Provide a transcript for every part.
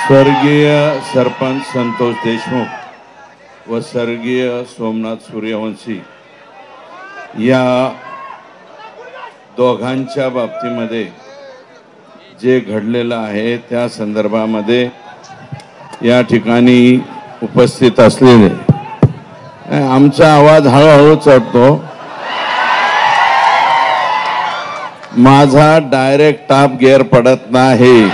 स्वर्गीय सरपंच संतोष देशमुख व स्वर्गीय सोमनाथ सूर्यवंशी या दोघांच्या बाबतीमध्ये जे घडलेलं आहे त्या संदर्भामध्ये या ठिकाणी उपस्थित असलेले आमचा आवाज हळूहळू चढतो। माझा डायरेक्ट टॉप गिअर पडत नाही,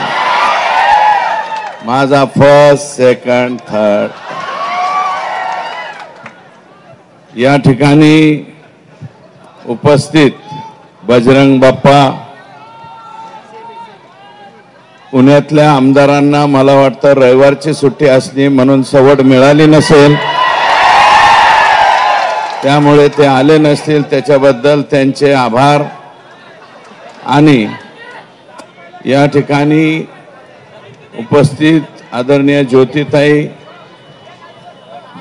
माझा फर्स्ट सेकंड थर्ड। या ठिकाणी उपस्थित बजरंग बाप्पा, पुण्यातल्या आमदारांना मला वाटतं रविवारची सुट्टी असली म्हणून सवड मिळाली नसेल, त्यामुळे ते आले नसतील, त्याच्याबद्दल त्यांचे आभार। आणि या ठिकाणी उपस्थित आदरणीय ज्योतिताई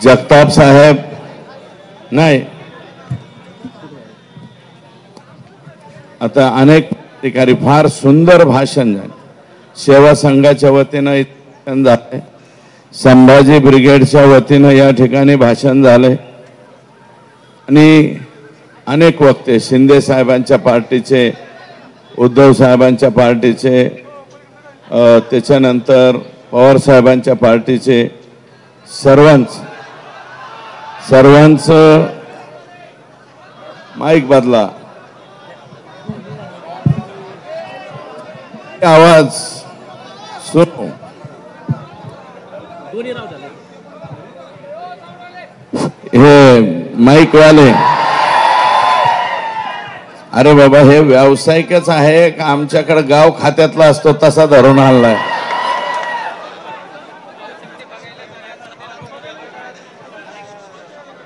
जगताप साहेब, नाही आता अनेक ठिकाणी फार सुंदर भाषण झाले। सेवा संघाच्या वतीने झाले, संभाजी ब्रिगेडच्या वतीने या ठिकाणी भाषण झाले आणि अनेक वक्ते शिंदे साहेबांच्या पार्टीचे, उद्धव साहेबांच्या पार्टीचे, त्याच्यानंतर पवार साहेबांच्या पार्टीचे सर्वांच माईक बदला, आवाज सुनो, हे माईक वाले, अरे बाबा हे व्यावसायिकच आहे का आमच्याकडे गाव खात्यातला असतो तसा धरून आणलाय।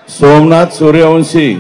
सोमनाथ सूर्यवंशी